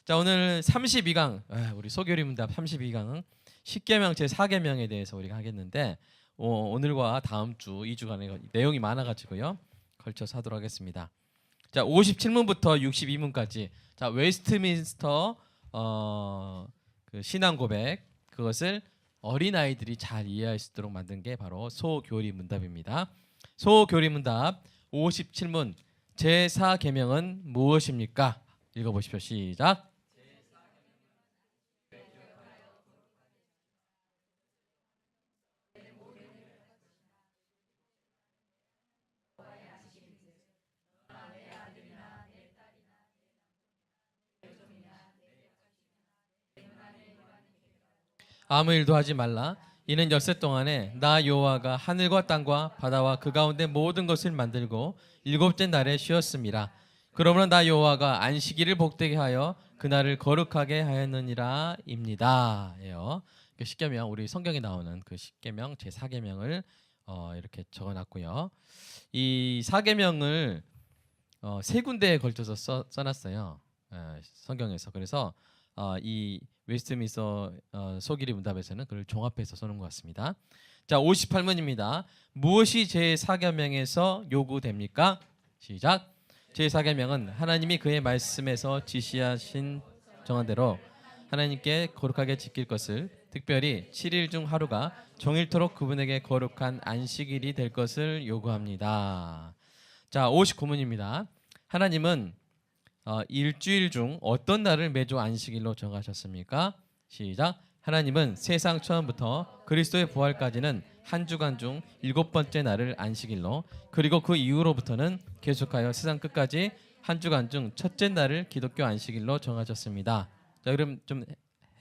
자, 오늘 32강 우리 소교리 문답 32강 십계명 제4계명에 대해서 우리가 하겠는데 오늘과 다음 주 2주간에 내용이 많아가지고요 걸쳐서 하도록 하겠습니다. 자, 57문부터 62문까지 자 웨스트민스터 그 신앙 고백 그것을 어린 아이들이 잘 이해할 수 있도록 만든 게 바로 소교리 문답입니다. 소교리 문답 57문 제4계명은 무엇입니까? 읽어보십시오. 시작. 아무 일도 하지 말라. 이는 엿새 동안에 나 여호와가 하늘과 땅과 바다와 그 가운데 모든 것을 만들고 일곱째 날에 쉬었습니다. 그러므로 나 여호와가 안식일을 복되게 하여 그날을 거룩하게 하였느니라입니다. 예요. 그 십계명 우리 성경에 나오는 그 십계명 제4계명을 이렇게 적어놨고요. 이 4계명을 세 군데에 걸쳐서 써놨어요. 성경에서. 그래서 이 웨스트민스터 소교리 문답에서는 그걸 종합해서 써놓은 것 같습니다. 자, 58문입니다. 무엇이 제4계명에서 요구됩니까? 시작. 제4계명은 하나님이 그의 말씀에서 지시하신 정한 대로 하나님께 거룩하게 지킬 것을, 특별히 7일 중 하루가 종일토록 그분에게 거룩한 안식일이 될 것을 요구합니다. 자, 59문입니다. 하나님은 일주일 중 어떤 날을 매주 안식일로 정하셨습니까? 시작. 하나님은 세상 처음부터 그리스도의 부활까지는 한 주간 중 7번째 날을 안식일로, 그리고 그 이후로부터는 계속하여 세상 끝까지 한 주간 중 첫째 날을 기독교 안식일로 정하셨습니다. 자, 그럼 좀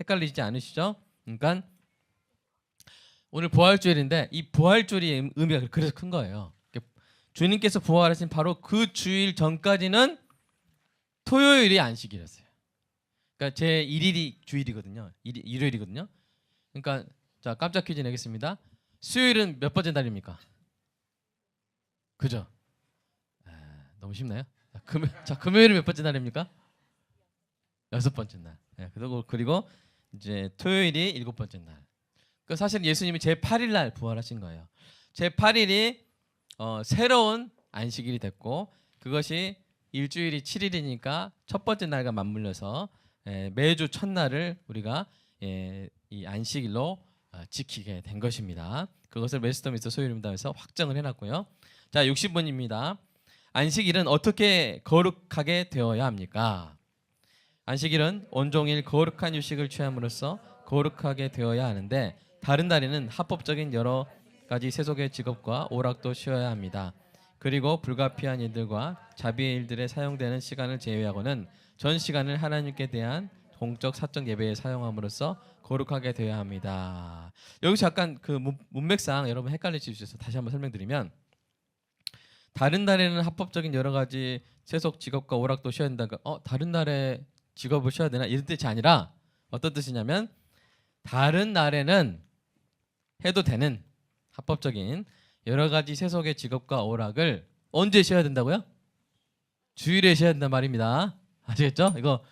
헷갈리지 않으시죠? 그러니까 오늘 부활주일인데 이 부활주일의 의미가 그래서 큰 거예요. 주님께서 부활하신 바로 그 주일 전까지는 토요일이 안식일이었어요. 그러니까 제 1일이 주일이거든요. 일요일이거든요. 그러니까 자, 깜짝 퀴즈 내겠습니다. 수요일은 몇 번째 날입니까? 그죠? 너무 쉽나요? 자, 금요일은 몇 번째 날입니까? 6번째 날. 그리고 이제 토요일이 7번째 날. 그 사실 예수님이 제 8일 날 부활하신 거예요. 제 8일이 새로운 안식일이 됐고, 그것이 일주일이 7일이니까 첫 번째 날과 맞물려서 매주 첫날을 우리가 이 안식일로 지키게 된 것입니다. 그것을 웨스트민스터 소교리 문답에서 확정을 해놨고요. 자, 60번입니다. 안식일은 어떻게 거룩하게 되어야 합니까? 안식일은 온종일 거룩한 휴식을 취함으로써 거룩하게 되어야 하는데, 다른 날에는 합법적인 여러 가지 세속의 직업과 오락도 쉬어야 합니다. 그리고 불가피한 일들과 자비의 일들에 사용되는 시간을 제외하고는 전 시간을 하나님께 대한 공적 사적 예배에 사용함으로써 거룩하게 되어야 합니다. 여기서 약간 그 문맥상 여러분 헷갈리실 수 있어서 다시 한번 설명드리면, 다른 날에는 합법적인 여러 가지 세속 직업과 오락도 쉬어야 된다. 다른 날에 직업을 쉬어야 되나? 이런 뜻이 아니라 어떤 뜻이냐면, 다른 날에는 해도 되는 합법적인 여러 가지 세속의 직업과 오락을 언제 쉬어야 된다고요? 주일에 쉬어야 된단 말입니다. 아시겠죠? 이거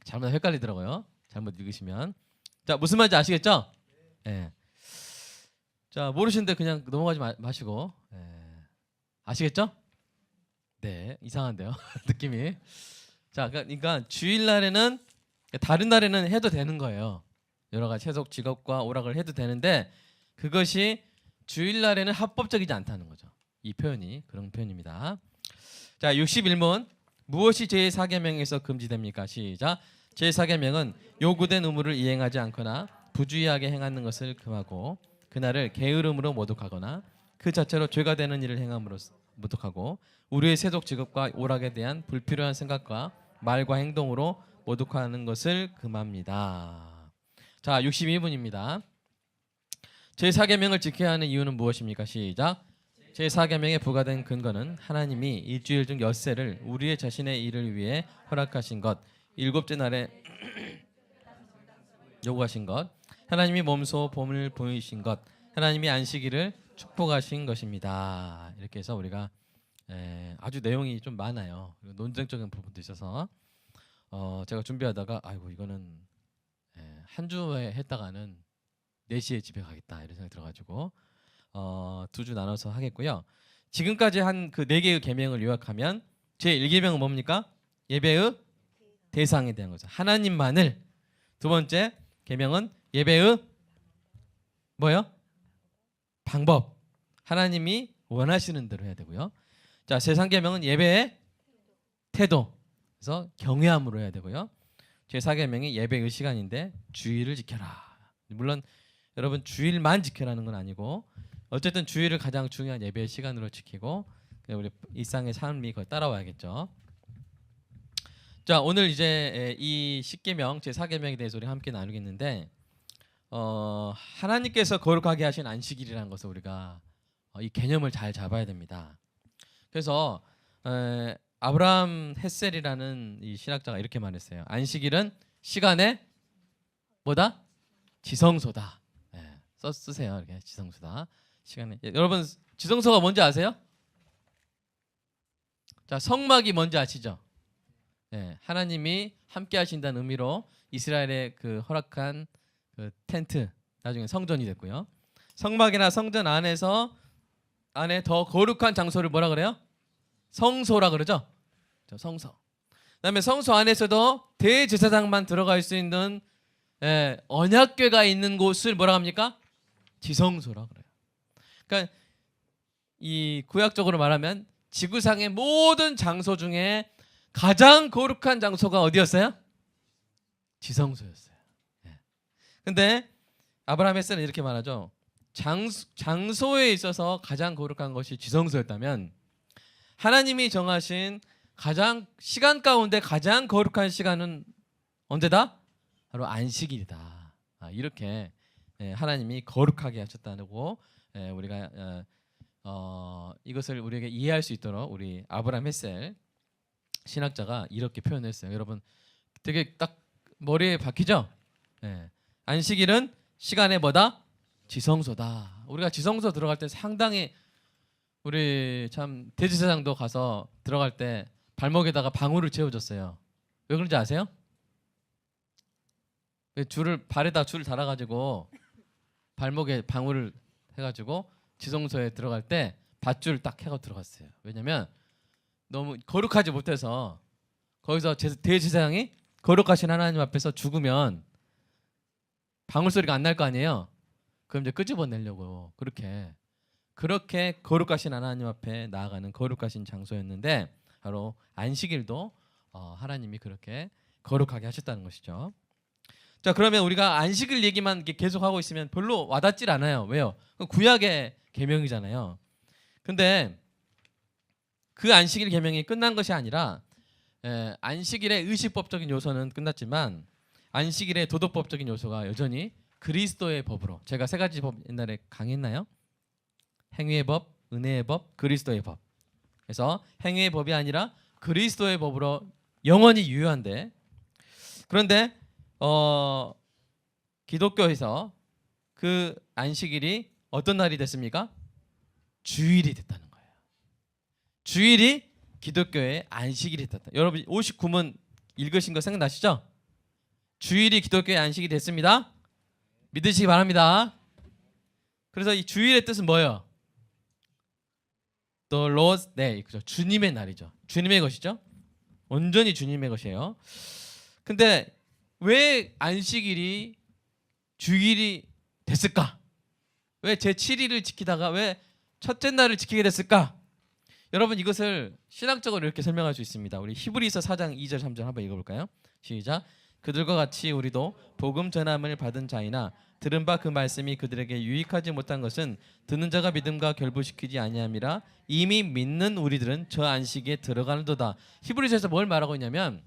잘못 헷갈리더라고요. 잘못 읽으시면. 자, 무슨 말인지 아시겠죠? 네. 자, 모르시는데 그냥 넘어가지 마시고. 아시겠죠? 네, 이상한데요. 느낌이. 자, 그러니까 주일날에는, 다른 날에는 해도 되는 거예요. 여러 가지 세속 직업과 오락을 해도 되는데, 그것이 주일날에는 합법적이지 않다는 거죠. 이 표현이 그런 표현입니다. 자, 61문. 무엇이 제4계명에서 금지됩니까? 시작. 제4계명은 요구된 의무를 이행하지 않거나 부주의하게 행하는 것을 금하고, 그날을 게으름으로 모독하거나 그 자체로 죄가 되는 일을 행함으로 모독하고, 우리의 세속 직업과 오락에 대한 불필요한 생각과 말과 행동으로 모독하는 것을 금합니다. 자, 62문입니다. 제4계명을 지켜야 하는 이유는 무엇입니까? 시작. 제4계명에 부과된 근거는 하나님이 일주일 중 엿새를 우리의 자신의 일을 위해 허락하신 것, 일곱째 날에 요구하신 것, 하나님이 몸소 봄을 보이신 것, 하나님이 안식일을 축복하신 것입니다. 이렇게 해서 우리가 아주 내용이 좀 많아요. 논쟁적인 부분도 있어서 제가 준비하다가 아이고 이거는 한 주에 했다가는 4시에 집에 가겠다 이런 생각이 들어가지고 2주 나눠서 하겠고요. 지금까지 한 그 4개의 계명을 요약하면 제 1계명은 뭡니까? 예배의 대상에 대한 거죠. 하나님만을. 두 번째 계명은 예배의 뭐요? 방법. 하나님이 원하시는 대로 해야 되고요. 자, 제3계명은 예배의 태도. 그래서 경외함으로 해야 되고요. 제4계명이 예배의 시간인데 주일을 지켜라. 물론 여러분 주일만 지켜라는 건 아니고 어쨌든 주일을 가장 중요한 예배의 시간으로 지키고 우리 일상의 삶이 거의 따라와야겠죠. 자, 오늘 이제 이 10계명 제4계명에 대해서 우리 함께 나누겠는데 하나님께서 거룩하게 하신 안식일이라는 것을 우리가 이 개념을 잘 잡아야 됩니다. 그래서 아브라함 헷셀이라는 이 신학자가 이렇게 말했어요. 안식일은 시간의 뭐다? 지성소다. 쓰세요. 이렇게 지성소다. 시간에 여러분 지성소가 뭔지 아세요? 자, 성막이 뭔지 아시죠? 하나님이 함께 하신다는 의미로 이스라엘의 그 허락한 그 텐트 나중에 성전이 됐고요. 성막이나 성전 안에 더 거룩한 장소를 뭐라 그래요? 성소라 그러죠. 성소. 그다음에 성소 안에서도 대제사장만 들어갈 수 있는 언약궤가 있는 곳을 뭐라 합니까? 지성소라 그래요. 그러니까 이 구약적으로 말하면 지구상의 모든 장소 중에 가장 거룩한 장소가 어디였어요? 지성소였어요. 근데 아브라함 헷셀은 이렇게 말하죠. 장소에 있어서 가장 거룩한 것이 지성소였다면 하나님이 정하신 가장 시간 가운데 가장 거룩한 시간은 언제다? 바로 안식일이다. 이렇게 하나님이 거룩하게 하셨다고 우리가 이것을 우리에게 이해할 수 있도록 우리 아브라함 헷셀 신학자가 이렇게 표현했어요. 여러분 되게 딱 머리에 박히죠? 안식일은 시간의 뭐다? 지성소다. 우리가 지성소 들어갈 때 상당히 우리 참 대제사장도 가서 들어갈 때 발목에다가 방울을 채워줬어요. 왜 그런지 아세요? 발에다 줄을 달아가지고 발목에 방울을 해가지고 지성소에 들어갈 때 밧줄 딱 해고 들어갔어요. 왜냐면 너무 거룩하지 못해서 거기서 대제사장이 거룩하신 하나님 앞에서 죽으면 방울 소리가 안 날 거 아니에요. 그럼 이제 끄집어내려고 그렇게 거룩하신 하나님 앞에 나아가는 거룩하신 장소였는데 바로 안식일도 하나님이 그렇게 거룩하게 하셨다는 것이죠. 자, 그러면 우리가 안식일 얘기만 이렇게 계속 하고 있으면 별로 와닿질 않아요. 왜요? 구약의 계명이잖아요. 근데 그 안식일 계명이 끝난 것이 아니라 안식일의 의식법적인 요소는 끝났지만 안식일의 도덕법적인 요소가 여전히 그리스도의 법으로, 제가 3가지 법 옛날에 강의했나요? 행위의 법, 은혜의 법, 그리스도의 법. 그래서 행위의 법이 아니라 그리스도의 법으로 영원히 유효한데, 그런데 기독교에서 그 안식일이 어떤 날이 됐습니까? 주일이 됐다는 거예요. 주일이 기독교의 안식일이 됐다. 여러분 59문 읽으신 거 생각나시죠? 주일이 기독교의 안식이 됐습니다. 믿으시기 바랍니다. 그래서 이 주일의 뜻은 뭐예요? The Lord's Day, 그죠? 주님의 날이죠. 주님의 것이죠. 온전히 주님의 것이에요. 근데 왜 안식일이 주일이 됐을까? 왜 제7일을 지키다가 왜 첫째 날을 지키게 됐을까? 여러분 이것을 신학적으로 이렇게 설명할 수 있습니다. 우리 히브리서 4장 2절 3절 한번 읽어볼까요? 시작. 그들과 같이 우리도 복음 전함을 받은 자이나 들은 바 그 말씀이 그들에게 유익하지 못한 것은 듣는 자가 믿음과 결부시키지 아니함이라 이미 믿는 우리들은 저 안식에 들어가는도다. 히브리서에서 뭘 말하고 있냐면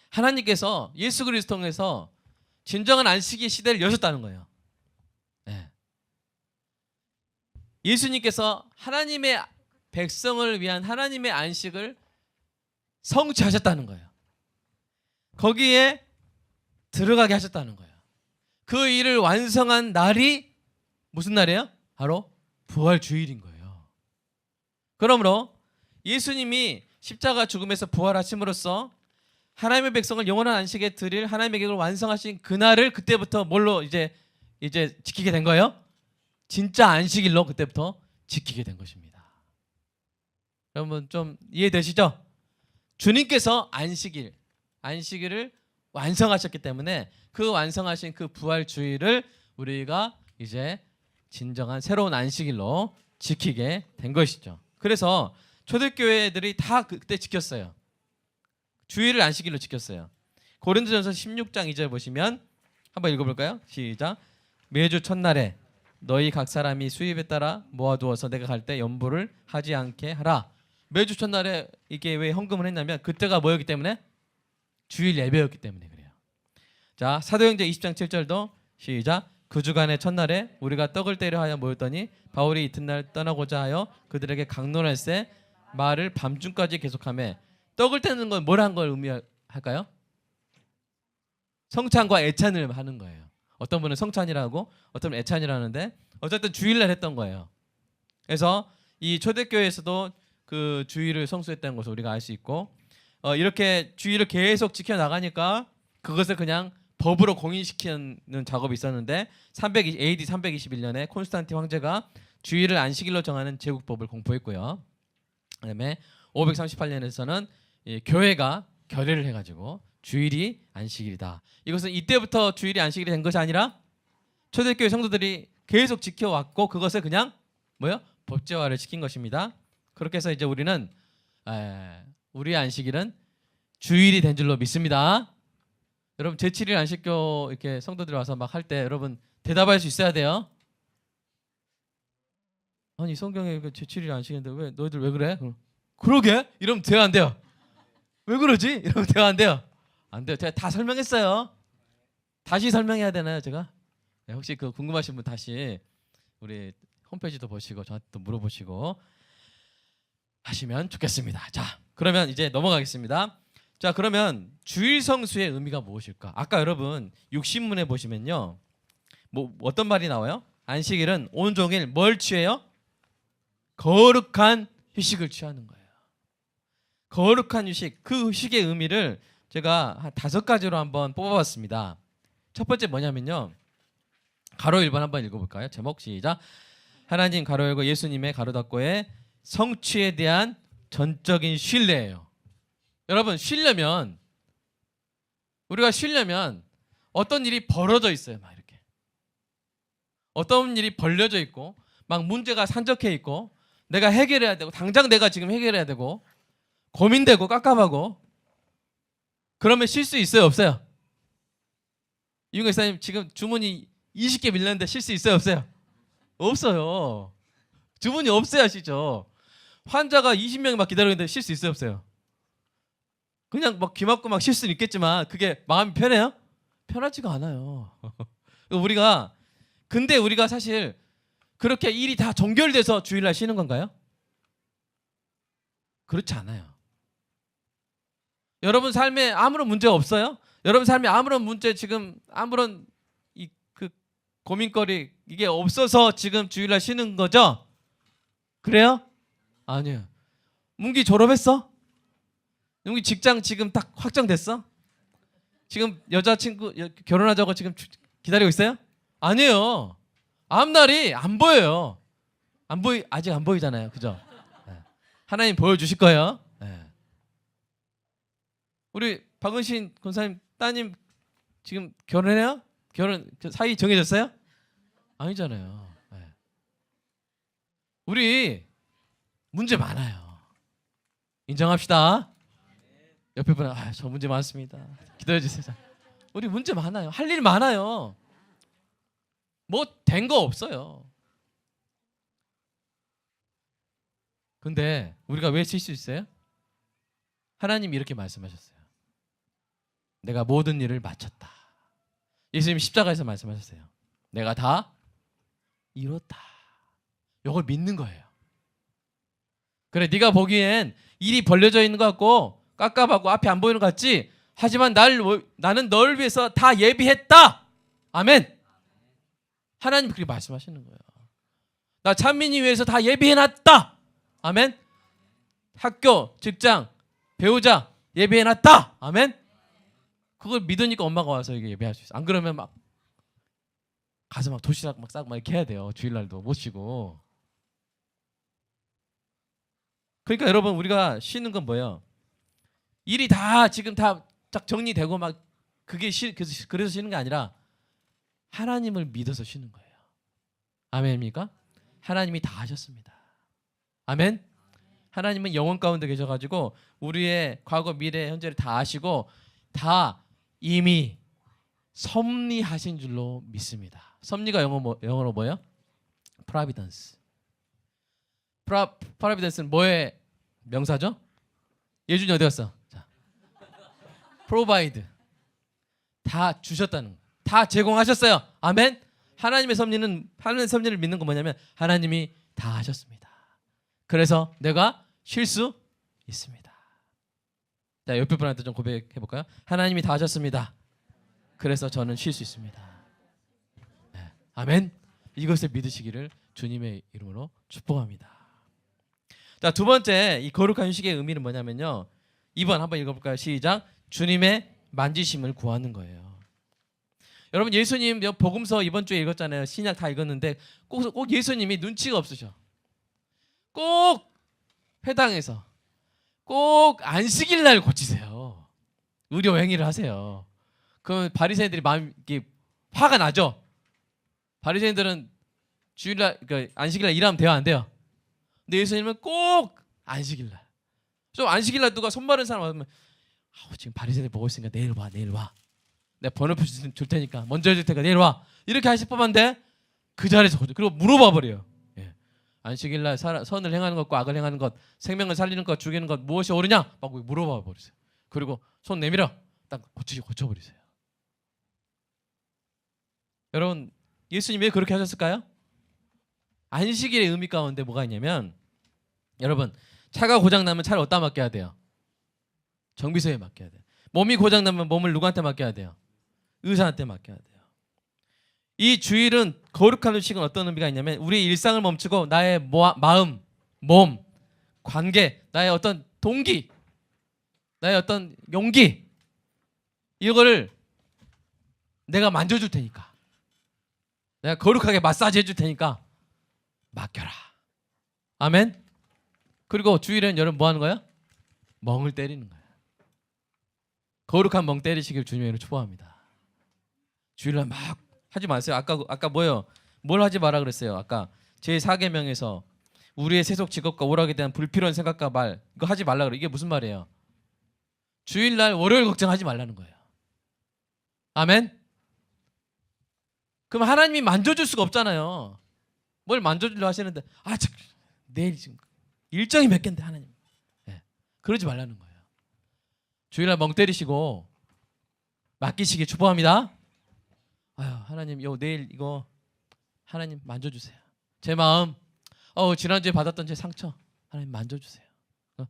하나님께서 예수 그리스도 통해서 진정한 안식의 시대를 여셨다는 거예요. 예수님께서 하나님의 백성을 위한 하나님의 안식을 성취하셨다는 거예요. 거기에 들어가게 하셨다는 거예요. 그 일을 완성한 날이 무슨 날이에요? 바로 부활 주일인 거예요. 그러므로 예수님이 십자가 죽음에서 부활하심으로써 하나님의 백성을 영원한 안식에 드릴 하나님의 계획을 완성하신 그날을 그때부터 뭘로 이제 지키게 된 거예요? 진짜 안식일로 그때부터 지키게 된 것입니다. 여러분 좀 이해되시죠? 주님께서 안식일을 완성하셨기 때문에 그 완성하신 그 부활 주일을 우리가 이제 진정한 새로운 안식일로 지키게 된 것이죠. 그래서 초대교회들이 다 그때 지켰어요. 주일을 안식일로 지켰어요. 고린도전서 16장 2절 보시면 한번 읽어볼까요? 시작. 매주 첫날에 너희 각 사람이 수입에 따라 모아두어서 내가 갈 때 연보를 하지 않게 하라. 매주 첫날에 이게 왜 헌금을 했냐면 그때가 뭐였기 때문에? 주일 예배였기 때문에 그래요. 자, 사도행전 20장 7절도 시작. 그 주간의 첫날에 우리가 떡을 떼려 하여 모였더니 바울이 이튿날 떠나고자 하여 그들에게 강론할세 말을 밤중까지 계속하며. 떡을 떼는 건 뭘 한 걸 의미할까요? 성찬과 애찬을 하는 거예요. 어떤 분은 성찬이라고 어떤 분은 애찬이라는데 어쨌든 주일날 했던 거예요. 그래서 이 초대교회에서도 그 주일을 성수했다는 것을 우리가 알 수 있고 이렇게 주일을 계속 지켜나가니까 그것을 그냥 법으로 공인시키는 작업이 있었는데 AD 321년에 콘스탄틴 황제가 주일을 안식일로 정하는 제국법을 공포했고요. 그다음에 538년에서는 교회가 결의를 해가지고 주일이 안식일이다. 이것은 이때부터 주일이 안식일이 된 것이 아니라 초대교회 성도들이 계속 지켜왔고 그것을 그냥 뭐요? 법제화를 시킨 것입니다. 그렇게 해서 이제 우리는 우리의 안식일은 주일이 된 줄로 믿습니다. 여러분 제7일 안식교 이렇게 성도들이 와서 막 할 때 여러분 대답할 수 있어야 돼요. 아니 성경에 제7일 안식인데 왜 너희들 왜 그래? 그러게? 이러면 대화 안 돼요. 왜 그러지? 이러면 대화 안 돼요. 안 돼요. 제가 다 설명했어요. 다시 설명해야 되나요, 제가? 네, 혹시 그 궁금하신 분 다시 우리 홈페이지도 보시고 저한테 또 물어보시고 하시면 좋겠습니다. 자, 그러면 이제 넘어가겠습니다. 자, 그러면 주일 성수의 의미가 무엇일까? 아까 여러분 육신문에 보시면요, 뭐 어떤 말이 나와요? 안식일은 온종일 뭘 취해요? 거룩한 휴식을 취하는 거예요. 거룩한 휴식, 그 휴식의 의미를 제가 한 5가지로 한번 뽑아봤습니다. 첫 번째 뭐냐면요, 가로 1번 한번 읽어볼까요? 제목 시작. 하나님 가로 열고 예수님의 가로 닫고의 성취에 대한 전적인 신뢰예요. 여러분 우리가 쉬려면 어떤 일이 벌어져 있어요. 막 이렇게 어떤 일이 벌려져 있고 막 문제가 산적해 있고 내가 해결해야 되고 당장 내가 지금 해결해야 되고 고민되고 깝깝하고 그러면 쉴 수 있어요, 없어요? 이윤경 목사님 지금 주문이 20개 밀렸는데 쉴 수 있어요, 없어요? 없어요. 주문이 없어야 쉬죠. 환자가 20명이 막 기다리는데 쉴 수 있어요, 없어요? 그냥 막 귀 막고 막 쉴 수는 있겠지만 그게 마음이 편해요? 편하지가 않아요. 근데 우리가 사실 그렇게 일이 다 종결돼서 주일날 쉬는 건가요? 그렇지 않아요. 여러분 삶에 아무런 문제가 없어요? 여러분 삶에 아무런 문제 지금 아무런 그 고민거리 이게 없어서 지금 주일날 쉬는 거죠? 그래요? 아니에요. 문기 졸업했어? 문기 직장 지금 딱 확정됐어? 지금 여자친구 결혼하자고 지금 기다리고 있어요? 아니에요. 앞날이 안 보여요. 아직 안 보이잖아요, 그죠? 네. 하나님 보여주실 거예요. 네. 우리 박은신 권사님 따님 지금 결혼해요? 결혼 사이 정해졌어요? 아니잖아요. 네. 우리 문제 많아요. 인정합시다. 옆에 분은 저 문제 많습니다. 기도해 주세요. 우리 문제 많아요. 할 일 많아요. 뭐 된 거 없어요. 근데 우리가 왜 쉴 수 있어요? 하나님이 이렇게 말씀하셨어요. 내가 모든 일을 마쳤다. 예수님 십자가에서 말씀하셨어요. 내가 다 이뤘다. 이걸 믿는 거예요. 그래, 네가 보기엔 일이 벌려져 있는 것 같고 깝깝하고 앞이 안 보이는 것 같지? 하지만 나는 너를 위해서 다 예비했다. 아멘. 하나님 그렇게 말씀하시는 거예요. 나 찬민이 위해서 다 예비해놨다. 아멘. 학교, 직장, 배우자 예비해놨다. 아멘. 그걸 믿으니까 엄마가 와서 이게 예배할 수 있어. 안 그러면 막 가서 막 도시락 막 싸고 막 이렇게 해야 돼요. 주일날도 못 쉬고. 그러니까 여러분 우리가 쉬는 건 뭐예요? 일이 다 지금 다 딱 정리되고 막 그게 그래서 쉬는 게 아니라 하나님을 믿어서 쉬는 거예요. 아멘입니까? 하나님이 다 하셨습니다. 아멘. 하나님은 영원 가운데 계셔가지고 우리의 과거, 미래, 현재를 다 아시고 다 이미 섭리하신 줄로 믿습니다. 섭리가 영어로 뭐예요? Providence. Providence는 뭐의 명사죠? 예준이 어디 갔어? 자, Provide. 다 주셨다는 거. 다 제공하셨어요. 아멘. 하나님의 섭리를 믿는 건 뭐냐면 하나님이 다 하셨습니다. 그래서 내가 쉴 수 있습니다. 자, 옆에 분한테 좀 고백해 볼까요? 하나님이 다 하셨습니다. 그래서 저는 쉴 수 있습니다. 네. 아멘. 이것을 믿으시기를 주님의 이름으로 축복합니다. 자, 두 번째 이 거룩한 휴식의 의미는 뭐냐면요. 2번 한번 읽어볼까요? 시작. 주님의 만지심을 구하는 거예요. 여러분 예수님 복음서 이번 주에 읽었잖아요. 신약 다 읽었는데 꼭 예수님이 눈치가 없으셔. 꼭 회당에서 꼭 안식일 날 고치세요. 의료 행위를 하세요. 그럼 바리새인들이 마음 이렇게 화가 나죠. 바리새인들은 주일날 그러니까 안식일 날 일하면 돼요, 안 돼요? 근데 예수님은 꼭 안식일 날. 좀 안식일 날 누가 손 마른 사람 왔으면 지금 바리새인들 보고 있으니까 내일 와. 내가 번호표 줄 테니까 먼저 해줄 테니까 내일 와. 이렇게 하실 법한데 그 자리에서 그리고 물어봐 버려요. 예. 안식일 날 선을 행하는 것과 악을 행하는 것, 생명을 살리는 것, 죽이는 것 무엇이 옳으냐? 막 물어봐 버리세요. 그리고 손 내밀어 딱 고쳐 버리세요. 여러분 예수님이 왜 그렇게 하셨을까요? 안식일의 의미 가운데 뭐가 있냐면 여러분 차가 고장 나면 차를 어디다 맡겨야 돼요? 정비소에 맡겨야 돼요. 몸이 고장 나면 몸을 누구한테 맡겨야 돼요? 의사한테 맡겨야 돼요. 이 주일은 거룩한 휴식은 어떤 의미가 있냐면 우리의 일상을 멈추고 나의 마음, 몸, 관계, 나의 어떤 동기, 나의 어떤 용기 이거를 내가 만져줄 테니까 내가 거룩하게 마사지 해줄 테니까 맡겨라. 아멘. 그리고 주일엔 여러분 뭐 하는 거야? 멍을 때리는 거야. 거룩한 멍 때리시길 주님으로 축복합니다. 주일날 막 하지 마세요. 아까 뭐예요? 뭘 하지 마라 그랬어요? 아까 제4계명에서 우리의 세속 직업과 오락에 대한 불필요한 생각과 말 이거 하지 말라 그래. 이게 무슨 말이에요? 주일날 월요일 걱정하지 말라는 거예요. 아멘. 그럼 하나님이 만져줄 수가 없잖아요. 뭘 만져주려 하시는데 내일 지금 일정이 몇 개인데 하나님. 네. 그러지 말라는 거예요. 주일날 멍 때리시고 맡기시길 축복합니다. 하나님 내일 이거 하나님 만져주세요. 제 마음 지난주에 받았던 제 상처 하나님 만져주세요.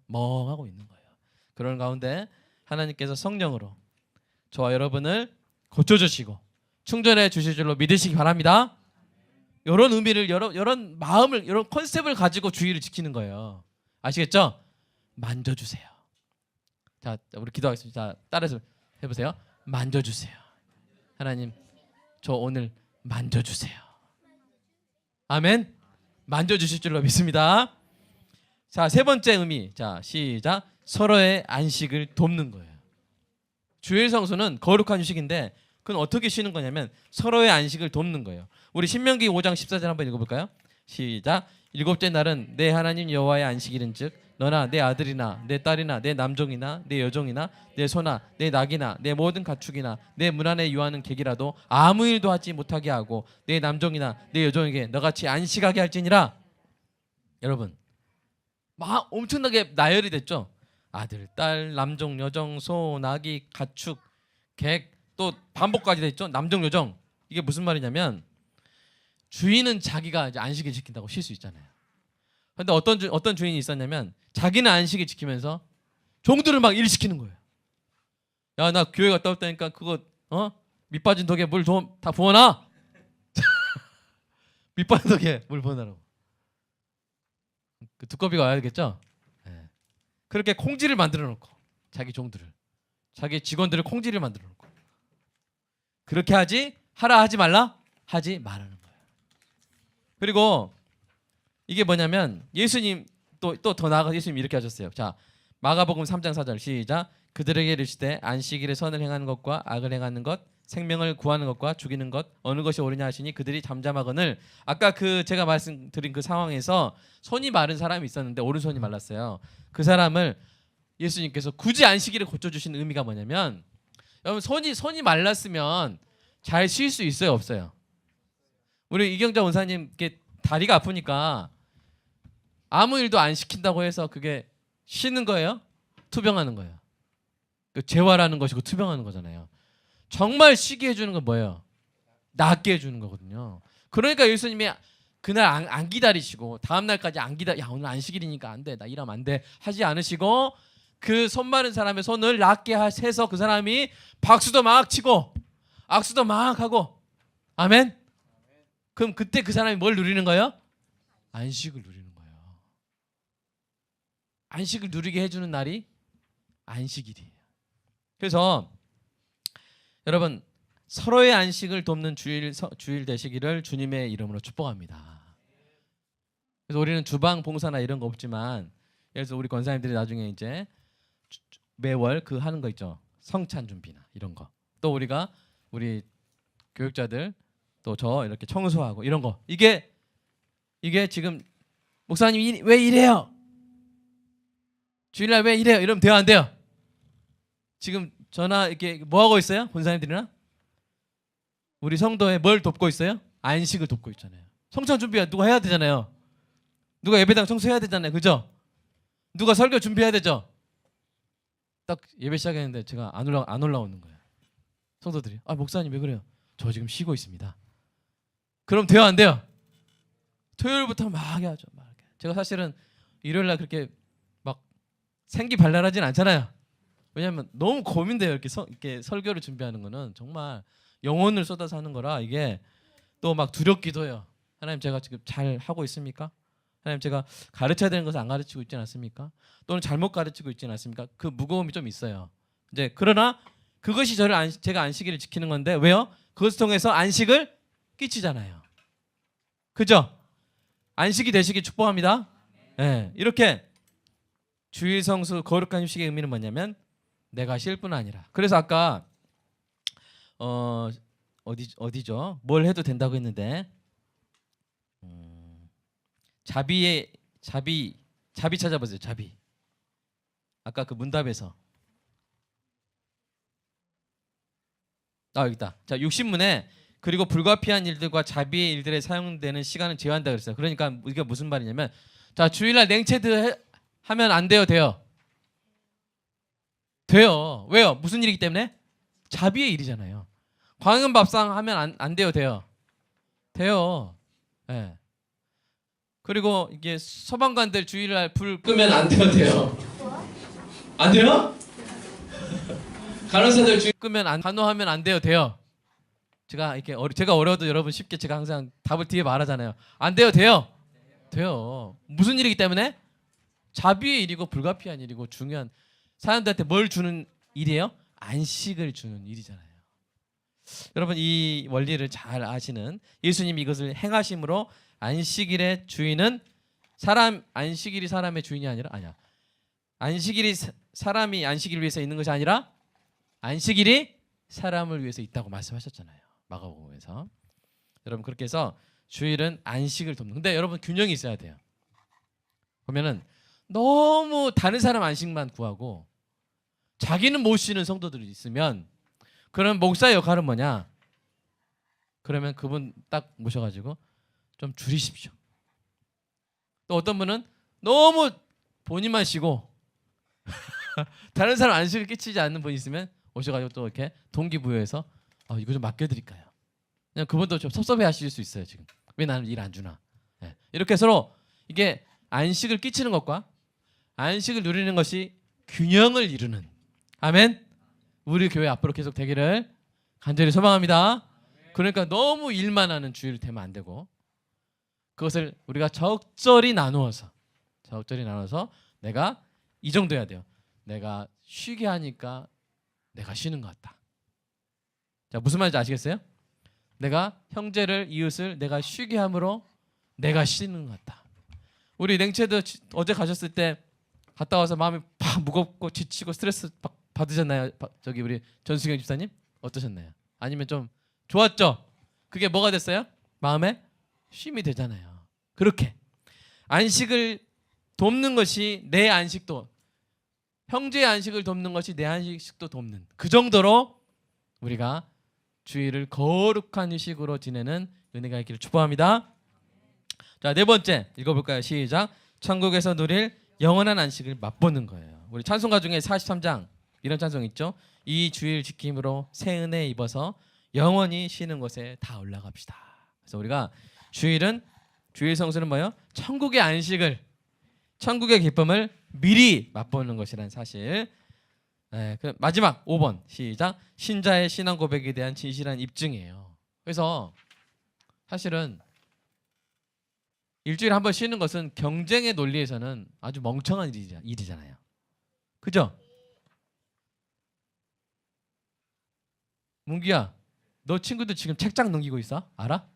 멍하고 있는 거예요. 그런 가운데 하나님께서 성령으로 저와 여러분을 고쳐주시고 충전해 주실 줄로 믿으시기 바랍니다. 이런 의미를 이런 마음을 이런 컨셉을 가지고 주의를 지키는 거예요. 아시겠죠? 만져주세요. 자 우리 기도하겠습니다. 자, 따라서 해보세요. 만져주세요. 하나님 저 오늘 만져주세요. 아멘. 만져주실 줄로 믿습니다. 자, 세 번째 의미. 자, 시작. 서로의 안식을 돕는 거예요. 주일 성수는 거룩한 휴식인데 그건 어떻게 쉬는 거냐면 서로의 안식을 돕는 거예요. 우리 신명기 5장 14절 한번 읽어볼까요? 시작. 일곱째 날은 내 하나님 여호와의 안식일인즉 너나 내 아들이나 내 딸이나 내 남종이나 내 여종이나 내 소나 내 낙이나 내 모든 가축이나 내 문 안에 유하는 객이라도 아무 일도 하지 못하게 하고 내 남종이나 내 여종에게 너같이 안식하게 할지니라. 여러분 막 엄청나게 나열이 됐죠. 아들, 딸, 남종, 여종, 소, 나귀, 가축, 객 또 반복까지 됐죠. 남종, 여종. 이게 무슨 말이냐면 주인은 자기가 이제 안식을 지킨다고 쉴 수 있잖아요. 그런데 어떤 주인이 있었냐면 자기는 안식을 지키면서 종들을 막 일시키는 거예요. 야, 나 교회 갔다 왔다니까 그거 밑 빠진 덕에 물 다 부어놔. 밑 빠진 덕에 물 부어놔라고. 그 두꺼비가 와야겠죠. 네. 그렇게 콩쥐를 만들어 놓고 자기 종들을 자기 직원들을 콩쥐를 만들어 놓고 그렇게 하라 하지 말라? 하지 말라는 거예요. 그리고 이게 뭐냐면 예수님 또 더 나아가 예수님 이렇게 하셨어요. 자, 마가복음 3장 4절 시작. 그들에게 이르시되 안식일에 선을 행하는 것과 악을 행하는 것, 생명을 구하는 것과 죽이는 것 어느 것이 옳으냐 하시니 그들이 잠잠하거늘. 아까 그 제가 말씀드린 그 상황에서 손이 마른 사람이 있었는데 오른손이 말랐어요. 그 사람을 예수님께서 굳이 안식일에 고쳐주신 의미가 뭐냐면, 여러분 손이 말랐으면 잘 쉴 수 있어요, 없어요? 우리 이경자 원사님께 다리가 아프니까 아무 일도 안 시킨다고 해서 그게 쉬는 거예요? 투병하는 거예요? 재활하는 것이고 투병하는 거잖아요. 정말 쉬게 해주는 건 뭐예요? 낫게 해주는 거거든요. 그러니까 예수님이 그날 안 기다리시고 다음 날까지 안 기다려. 야, 오늘 안식일이니까 안 돼, 나 일하면 안 돼 하지 않으시고 그 손 마른 사람의 손을 낫게 해서 그 사람이 박수도 막 치고 악수도 막 하고. 아멘. 그럼 그때 그 사람이 뭘 누리는 거예요? 안식을 누리는 거예요. 안식을 누리게 해주는 날이 안식일이에요. 그래서 여러분 서로의 안식을 돕는 주일 되시기를 주님의 이름으로 축복합니다. 그래서 우리는 주방 봉사나 이런 거 없지만, 예를 들어서 우리 권사님들이 나중에 이제 매월 그 하는 거 있죠. 성찬 준비나 이런 거. 또 우리 교육자들 또 저 이렇게 청소하고 이런 거. 이게 지금 목사님 왜 이래요? 주일날 왜 이래요? 이러면 돼요, 안 돼요? 지금 전화 이렇게 뭐 하고 있어요? 권사님들이나 우리 성도에 뭘 돕고 있어요? 안식을 돕고 있잖아요. 성찬 준비 누가 해야 되잖아요. 누가 예배당 청소해야 되잖아요, 그죠? 누가 설교 준비해야 되죠. 딱 예배 시작했는데 제가 안 올라오는 거예요. 성도들이 목사님 왜 그래요? 저 지금 쉬고 있습니다. 그럼 돼요, 안 돼요? 토요일부터 막 해야죠. 제가 사실은 일요일날 그렇게 막 생기발랄하진 않잖아요. 왜냐하면 너무 고민돼요. 이렇게 설교를 준비하는 거는 정말 영혼을 쏟아서 하는 거라 이게 또 막 두렵기도 해요. 하나님 제가 지금 잘 하고 있습니까? 하나님 제가 가르쳐야 되는 것을 안 가르치고 있지 않습니까? 또는 잘못 가르치고 있지 않습니까? 그 무거움이 좀 있어요. 이제 그러나 그것이 제가 안식일을 지키는 건데 왜요? 그것을 통해서 안식을 끼치잖아요. 그죠? 안식이 되시기 축복합니다. 네, 이렇게 주일 성수 거룩한 휴식의 의미는 뭐냐면 내가 쉴 뿐 아니라. 그래서 아까 어디죠? 뭘 해도 된다고 했는데 자비 찾아보세요. 자비. 아까 그 문답에서 여기 있다. 자, 60문에 그리고 불가피한 일들과 자비의 일들에 사용되는 시간은 제한한다 그랬어요. 그러니까 이게 무슨 말이냐면, 자, 주일날 냉채드 하면 안 돼요, 돼요? 돼요. 왜요? 무슨 일이기 때문에? 자비의 일이잖아요. 광음밥상 하면 안 돼요, 돼요? 돼요. 예. 네. 그리고 이게 소방관들 주일날 불 끄면 안 돼요, 돼요? 안 돼요? 간호사들 주일 끄면 간호하면 안 돼요, 돼요? 제가 어려워도 여러분 쉽게 제가 항상 답을 뒤에 말하잖아요. 안 돼요, 돼요? 돼요. 무슨 일이기 때문에? 자비의 일이고 불가피한 일이고 중요한, 사람들한테 뭘 주는 일이에요? 안식을 주는 일이잖아요. 여러분 이 원리를 잘 아시는 예수님이 이것을 행하심으로 안식일의 주인은 안식일이 사람의 주인이 아니야. 안식일이 사람이 안식일을 위해서 있는 것이 아니라 안식일이 사람을 위해서 있다고 말씀하셨잖아요. 마가복음에서. 여러분 그렇게 해서 주일은 안식을 돕는. 근데 여러분 균형이 있어야 돼요. 보면은 너무 다른 사람 안식만 구하고 자기는 못 쉬는 성도들이 있으면, 그럼 목사의 역할은 뭐냐? 그러면 그분 딱 모셔가지고 좀 줄이십시오. 또 어떤 분은 너무 본인만 쉬고 다른 사람 안식을 끼치지 않는 분이 있으면 오셔가지고 또 이렇게 동기부여해서 이거 좀 맡겨드릴까요? 그냥 그분도 좀 섭섭해하실 수 있어요. 지금 왜 나는 일 안 주나? 네. 이렇게 서로 이게 안식을 끼치는 것과 안식을 누리는 것이 균형을 이루는, 아멘. 우리 교회 앞으로 계속 되기를 간절히 소망합니다. 그러니까 너무 일만 하는 주일이 되면 안 되고, 그것을 우리가 적절히 나누어서 내가 이 정도 해야 돼요. 내가 쉬게 하니까 내가 쉬는 것 같다. 자, 무슨 말인지 아시겠어요? 내가 형제를 이웃을 내가 쉬게 함으로 내가 쉬는 것 같다. 우리 냉채도 어제 가셨을 때 갔다 와서 마음이 팍 무겁고 지치고 스트레스 받으셨나요? 저기 우리 전수경 집사님 어떠셨나요? 아니면 좀 좋았죠? 그게 뭐가 됐어요? 마음에 쉼이 되잖아요. 그렇게 안식을 돕는 것이 내 안식도, 형제의 안식을 돕는 것이 내 안식도 돕는, 그 정도로 우리가 주일을 거룩한 휴식으로 지내는 은혜가 있기를 축복합니다. 자, 네 번째 읽어볼까요? 시작. 천국에서 누릴 영원한 안식을 맛보는 거예요. 우리 찬송가 중에 43장 이런 찬송 있죠. 이 주일 지킴으로 새 은혜 입어서 영원히 쉬는 곳에 다 올라갑시다. 그래서 우리가 주일 성수는 뭐예요? 천국의 안식을, 천국의 기쁨을 미리 맛보는 것이란 사실. 그 마지막 5번 시작. 신자의 신앙 고백에 대한 진실한 입증이에요. 그래서 사실은 일주일에 한 번 쉬는 것은 경쟁의 논리에서는 아주 멍청한 일이잖아요. 그죠? 문기야, 너 친구들 지금 책장 넘기고 있어? 알아?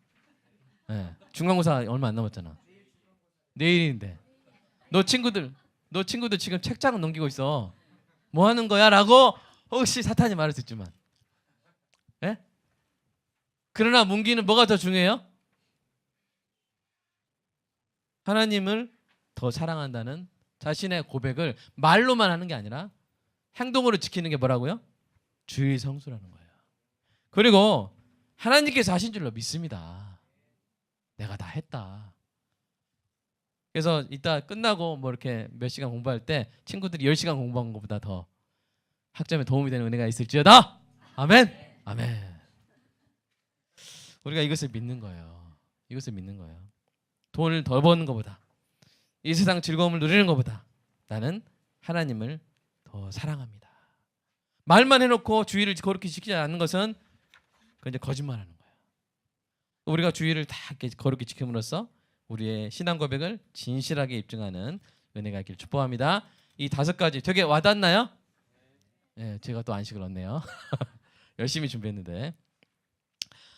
네. 중간고사 얼마 안 남았잖아. 내일인데 너 친구들 지금 책장 넘기고 있어. 뭐 하는 거야? 라고 혹시 사탄이 말을 듣지만, 예? 그러나 문기는 뭐가 더 중요해요? 하나님을 더 사랑한다는 자신의 고백을 말로만 하는 게 아니라 행동으로 지키는 게 뭐라고요? 주일 성수라는 거예요. 그리고 하나님께서 하신 줄로 믿습니다. 내가 다 했다. 그래서 이따 끝나고 뭐 이렇게 몇 시간 공부할 때 친구들이 10시간 공부한 것보다 더 학점에 도움이 되는 은혜가 있을지어다. 아멘. 아멘. 우리가 이것을 믿는 거예요. 이것을 믿는 거예요. 돈을 더 버는 것보다, 이 세상 즐거움을 누리는 것보다 나는 하나님을 더 사랑합니다. 말만 해놓고 주일을 거룩히 지키지 않는 것은 그건 이제 거짓말하는 거예요. 우리가 주일을 다 이렇게 거룩히 지킴으로써 우리의 신앙 고백을 진실하게 입증하는 은혜가 있기를 축복합니다. 이 5가지 되게 와닿나요? 네, 제가 또 안식을 얻네요. 열심히 준비했는데.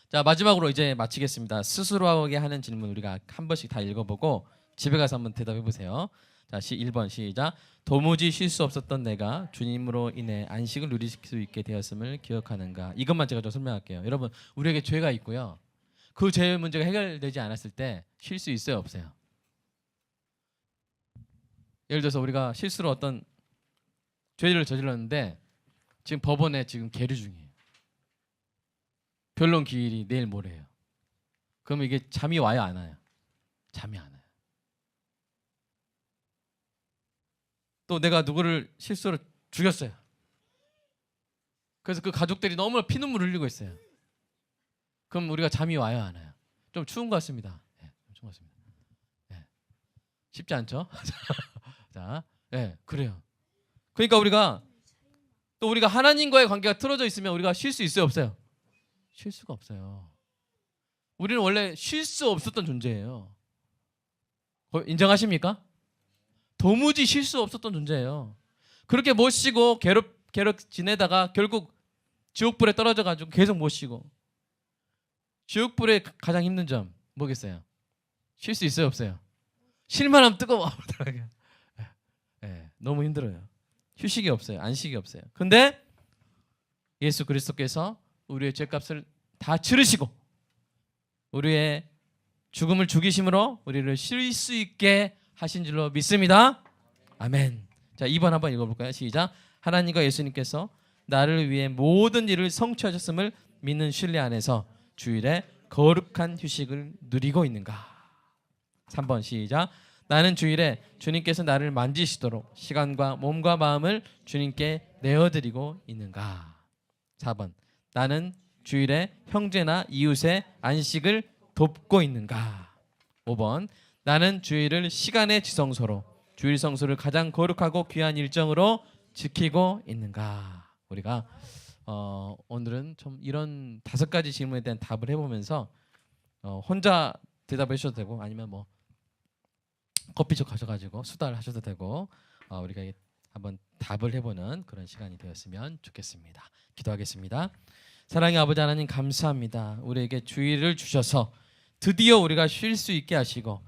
자, 마지막으로 이제 마치겠습니다. 스스로에게 하는 질문 우리가 한 번씩 다 읽어보고 집에 가서 한번 대답해 보세요. 자, 1번 시작. 도무지 쉴 수 없었던 내가 주님으로 인해 안식을 누릴 수 있게 되었음을 기억하는가? 이것만 제가 좀 설명할게요. 여러분, 우리에게 죄가 있고요. 그 죄의 문제가 해결되지 않았을 때 쉴 수 있어요, 없어요? 예를 들어서 우리가 실수로 어떤 죄를 저질렀는데 지금 법원에 지금 계류 중이에요. 변론 기일이 내일 모레예요. 그러면 이게 잠이 와요, 안 와요? 잠이 안 와요. 또 내가 누구를 실수로 죽였어요. 그래서 그 가족들이 너무 피눈물 흘리고 있어요. 그럼 우리가 잠이 와요, 안 와요? 좀 추운 것 같습니다. 네, 좀 추운 것 같습니다. 네. 쉽지 않죠? 자, 네, 그래요. 그러니까 우리가 하나님과의 관계가 틀어져 있으면 우리가 쉴 수 있어요, 없어요? 쉴 수가 없어요. 우리는 원래 쉴 수 없었던 존재예요. 인정하십니까? 도무지 쉴 수 없었던 존재예요. 그렇게 못 쉬고 괴롭 지내다가 결국 지옥불에 떨어져 가지고 계속 못 쉬고. 지옥불의 가장 힘든 점 뭐겠어요? 쉴 수 있어요, 없어요? 쉴만하면 뜨거워. 네, 너무 힘들어요. 휴식이 없어요. 안식이 없어요. 근데 예수 그리스도께서 우리의 죄값을 다 치르시고 우리의 죽음을 죽이심으로 우리를 쉴 수 있게 하신 줄로 믿습니다. 아멘. 자, 2번 한번 읽어볼까요? 시작. 하나님과 예수님께서 나를 위해 모든 일을 성취하셨음을 믿는 신뢰 안에서 주일에 거룩한 휴식을 누리고 있는가? 3번 시작. 나는 주일에 주님께서 나를 만지시도록 시간과 몸과 마음을 주님께 내어드리고 있는가? 4번. 나는 주일에 형제나 이웃의 안식을 돕고 있는가? 5번. 나는 주일을 시간의 지성소로, 주일 성소를 가장 거룩하고 귀한 일정으로 지키고 있는가? 우리가 오늘은 좀 이런 5가지 질문에 대한 답을 해보면서 혼자 대답해 주셔도 되고 아니면 뭐 커피숍 가셔가지고 수다를 하셔도 되고 우리가 한번 답을 해보는 그런 시간이 되었으면 좋겠습니다. 기도하겠습니다. 사랑의 아버지 하나님 감사합니다. 우리에게 주의를 주셔서 드디어 우리가 쉴 수 있게 하시고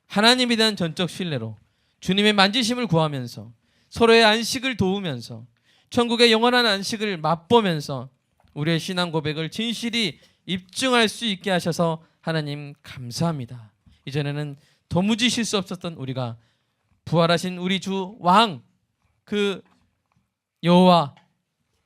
하나님에 대한 전적 신뢰로 주님의 만지심을 구하면서 서로의 안식을 도우면서 천국의 영원한 안식을 맛보면서 우리의 신앙 고백을 진실히 입증할 수 있게 하셔서 하나님 감사합니다. 이전에는 도무지 쉴 수 없었던 우리가 부활하신 우리 주 왕 그 여호와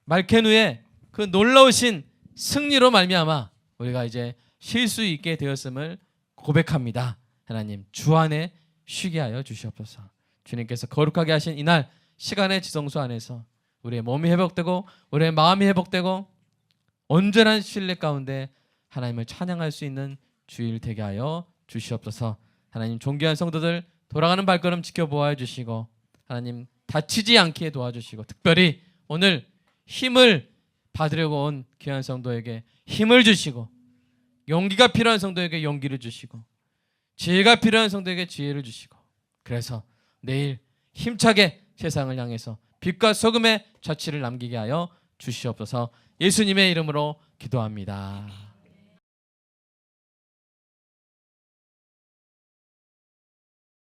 말케누의 그 놀라우신 승리로 말미암아 우리가 이제 쉴 수 있게 되었음을 고백합니다. 하나님 주 안에 쉬게 하여 주시옵소서. 주님께서 거룩하게 하신 이날 시간의 지성소 안에서 우리의 몸이 회복되고 우리의 마음이 회복되고 온전한 신뢰 가운데 하나님을 찬양할 수 있는 주일 되게 하여 주시옵소서. 하나님 존귀한 성도들 돌아가는 발걸음 지켜보아 주시고 하나님 다치지 않게 도와주시고 특별히 오늘 힘을 받으려고 온 귀한 성도에게 힘을 주시고 용기가 필요한 성도에게 용기를 주시고 지혜가 필요한 성도에게 지혜를 주시고 그래서 내일 힘차게 세상을 향해서 빛과 소금의 자취를 남기게 하여 주시옵소서. 예수님의 이름으로 기도합니다.